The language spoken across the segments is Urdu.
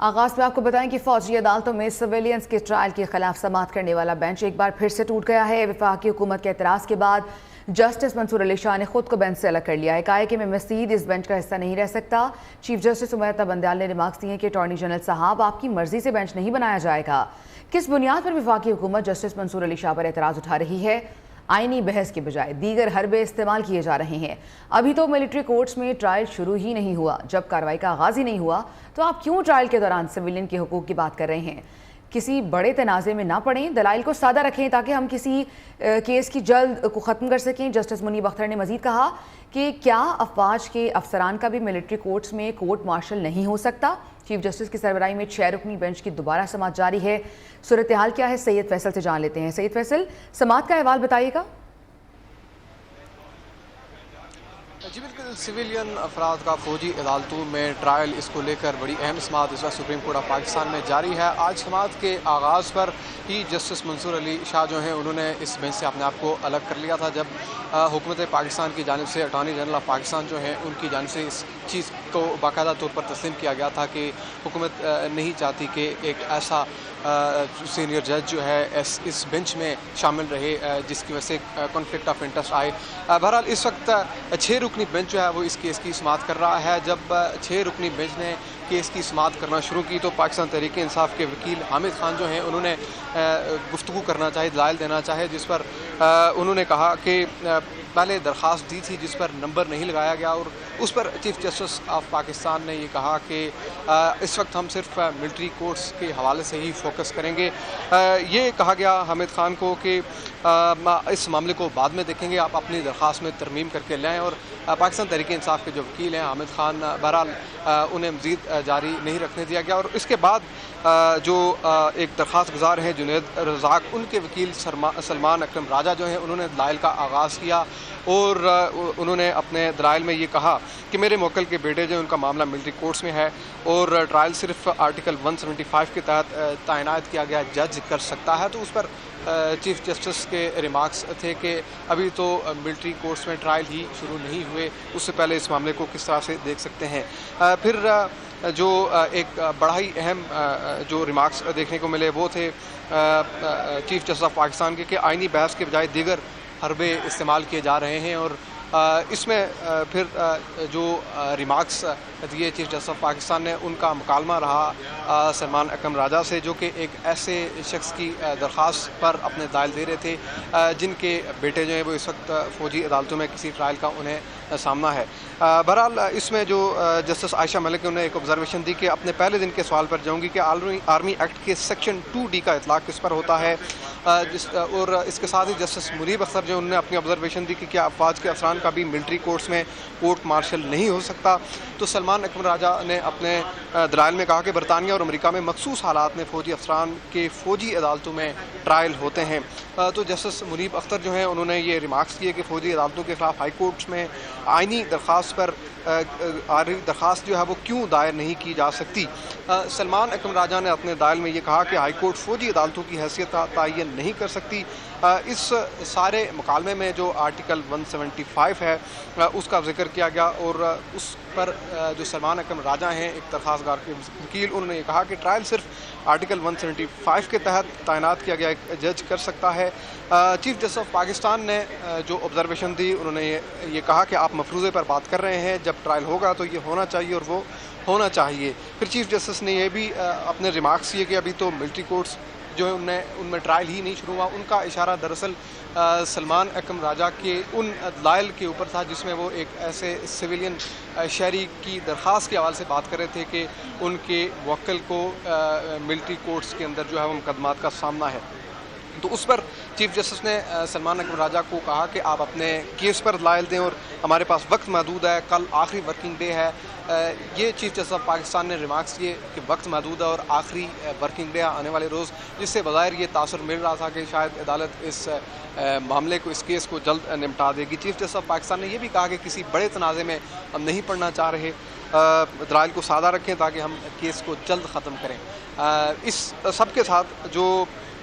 آغاز میں آپ کو بتائیں کہ فوجی عدالتوں میں سویلینز کے ٹرائل کے خلاف سماعت کرنے والا بینچ ایک بار پھر سے ٹوٹ گیا ہے۔ وفاقی حکومت کے اعتراض کے بعد جسٹس منصور علی شاہ نے خود کو بینچ سے الگ کر لیا ہے۔ کہا ہے کہ میں مزید اس بینچ کا حصہ نہیں رہ سکتا۔ چیف جسٹس عمیہ بندیال نے ریمارکس دیے کہ اٹارنی جنرل صاحب آپ کی مرضی سے بینچ نہیں بنایا جائے گا۔ کس بنیاد پر وفاقی حکومت جسٹس منصور علی شاہ پر اعتراض اٹھا رہی ہے؟ آئینی بحث کے بجائے دیگر حربے استعمال کیے جا رہے ہیں۔ ابھی تو ملٹری کورٹس میں ٹرائل شروع ہی نہیں ہوا۔ جب کارروائی کا آغاز ہی نہیں ہوا تو آپ کیوں ٹرائل کے دوران سویلین کے حقوق کی بات کر رہے ہیں؟ کسی بڑے تنازع میں نہ پڑیں، دلائل کو سادہ رکھیں تاکہ ہم کسی کیس کی جلد کو ختم کر سکیں۔ جسٹس منیب اختر نے مزید کہا کہ کیا افواج کے افسران کا بھی ملٹری کورٹس میں کورٹ مارشل نہیں ہو سکتا؟ چیف جسٹس کی سربراہی میں 6 رکنی بینچ کی دوبارہ سماعت جاری ہے۔ صورتحال کیا ہے، سید فیصل سے جان لیتے ہیں۔ سید فیصل، سماعت کا احوال بتائیے گا۔ جی بالکل، سویلین افراد کا فوجی عدالتوں میں ٹرائل، اس کو لے کر بڑی اہم سماعت اس وقت سپریم کورٹ آف پاکستان میں جاری ہے۔ آج سماعت کے آغاز پر ہی جسٹس منصور علی شاہ جو ہیں انہوں نے اس بینچ سے اپنے آپ کو الگ کر لیا تھا، جب حکومت پاکستان کی جانب سے اٹارنی جنرل آف پاکستان جو ہیں ان کی جانب سے اس چیز کو باقاعدہ طور پر تسلیم کیا گیا تھا کہ حکومت نہیں چاہتی کہ ایک ایسا سینئر جج جو ہے اس بینچ میں شامل رہے جس کی وجہ سے کانفلکٹ آف انٹرسٹ آئے۔ بہرحال اس وقت 6 رکنی بینچ جو ہے وہ اس کیس کی سماعت کر رہا ہے۔ جب 6 رکنی بینچ نے کیس کی سماعت کرنا شروع کی تو پاکستان تحریک انصاف کے وکیل حامد خان جو ہیں انہوں نے گفتگو کرنا چاہے، دلائل دینا چاہے، جس پر انہوں نے کہا کہ پہلے درخواست دی تھی جس پر نمبر نہیں لگایا گیا، اور اس پر چیف جسٹس آف پاکستان نے یہ کہا کہ اس وقت ہم صرف ملٹری کورٹس کے حوالے سے ہی فوکس کریں گے۔ یہ کہا گیا حامد خان کو کہ اس معاملے کو بعد میں دیکھیں گے، آپ اپنی درخواست میں ترمیم کر کے لائیں، اور پاکستان تحریک انصاف کے جو وکیل ہیں حامد خان، بہرحال انہیں مزید جاری نہیں رکھنے دیا گیا۔ اور اس کے بعد جو ایک درخواست گزار ہیں جنید رزاق، ان کے وکیل سلمان اکرم راجہ جو ہیں انہوں نے دلائل کا آغاز کیا، اور انہوں نے اپنے دلائل میں یہ کہا کہ میرے موکل کے بیٹے جو ان کا معاملہ ملٹری کورٹس میں ہے اور ٹرائل صرف آرٹیکل 175 کے تحت تعینات کیا گیا جج کر سکتا ہے۔ تو اس پر چیف جسٹس کے ریمارکس تھے کہ ابھی تو ملٹری کورٹس میں ٹرائل ہی شروع نہیں ہوئے، اس سے پہلے اس معاملے کو کس طرح سے دیکھ سکتے ہیں۔ پھر جو ایک بڑا ہی اہم جو ریمارکس دیکھنے کو ملے وہ تھے چیف جسٹس آف پاکستان کے کہ آئینی بحث کے بجائے دیگر حربے استعمال کیے جا رہے ہیں، اور اس میں پھر جو ریمارکس دیے چیف جسٹس آف پاکستان نے، ان کا مکالمہ رہا سلمان اکرم راجہ سے، جو کہ ایک ایسے شخص کی درخواست پر اپنے دلائل دے رہے تھے جن کے بیٹے جو ہیں وہ اس وقت فوجی عدالتوں میں کسی ٹرائل کا انہیں سامنا ہے۔ بہرحال اس میں جو جسٹس عائشہ ملک نے ایک آبزرویشن دی کہ اپنے پہلے دن کے سوال پر جاؤں گی کہ آرمی ایکٹ کے سیکشن 2D کا اطلاق کس پر ہوتا ہے، اور اس کے ساتھ ہی جسٹس منیب اختر جو انہوں نے اپنی آبزرویشن دی کہ کیا افواج کے افسران کا بھی ملٹری کورٹس میں کورٹ مارشل نہیں ہو سکتا۔ تو سلمان اکرم راجہ نے اپنے دلائل میں کہا کہ برطانیہ اور امریکہ میں مخصوص حالات میں فوجی افسران کے فوجی عدالتوں میں ٹرائل ہوتے ہیں۔ تو جسٹس منیب اختر جو ہیں انہوں نے یہ ریمارکس کیے کہ فوجی عدالتوں کے خلاف ہائی کورٹس میں آئینی درخواست پر درخواست جو ہے وہ کیوں دائر نہیں کی جا سکتی۔ سلمان اکرم راجہ نے اپنے دلائل میں یہ کہا کہ ہائی کورٹ فوجی عدالتوں کی حیثیت کا تعین نہیں کر سکتی۔ اس سارے مکالمے میں جو آرٹیکل 175 ہے اس کا ذکر کیا گیا، اور اس پر جو سلمان اکرم راجہ ہیں ایک درخواست گار کے وکیل، انہوں نے یہ کہا کہ ٹرائل صرف آرٹیکل 175 کے تحت تعینات کیا گیا ایک جج کر سکتا ہے۔ چیف جسٹس آف پاکستان نے جو آبزرویشن دی، انہوں نے یہ کہا کہ آپ مفروضے پر بات کر رہے ہیں، جب ٹرائل ہوگا تو یہ ہونا چاہیے اور وہ ہونا چاہیے۔ پھر چیف جسٹس نے یہ بھی اپنے ریمارکس کیے کہ ابھی تو ملٹری کورٹس جو ہیں ان میں ٹرائل ہی نہیں شروع ہوا۔ ان کا اشارہ دراصل سلمان اکرم راجہ کے ان دلائل کے اوپر تھا جس میں وہ ایک ایسے سویلین شہری کی درخواست کے حوالے سے بات کر رہے تھے کہ ان کے موکل کو ملٹری کورٹس کے اندر جو ہے وہ مقدمات کا سامنا ہے۔ تو اس پر چیف جسٹس نے سلمان اکرم راجہ کو کہا کہ آپ اپنے کیس پر دلائل دیں، اور ہمارے پاس وقت محدود ہے، کل آخری ورکنگ ڈے ہے۔ یہ چیف جسٹس آف پاکستان نے ریمارکس کیے کہ وقت محدود ہے اور آخری ورکنگ ڈے آنے والے روز، جس سے بظاہر یہ تاثر مل رہا تھا کہ شاید عدالت اس معاملے کو، اس کیس کو جلد نمٹا دے گی۔ چیف جسٹس آف پاکستان نے یہ بھی کہا کہ کسی بڑے تنازع میں ہم نہیں پڑنا چاہ رہے، دلائل کو سادہ رکھیں تاکہ ہم کیس کو جلد ختم کریں۔ اس سب کے ساتھ جو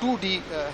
2D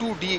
2D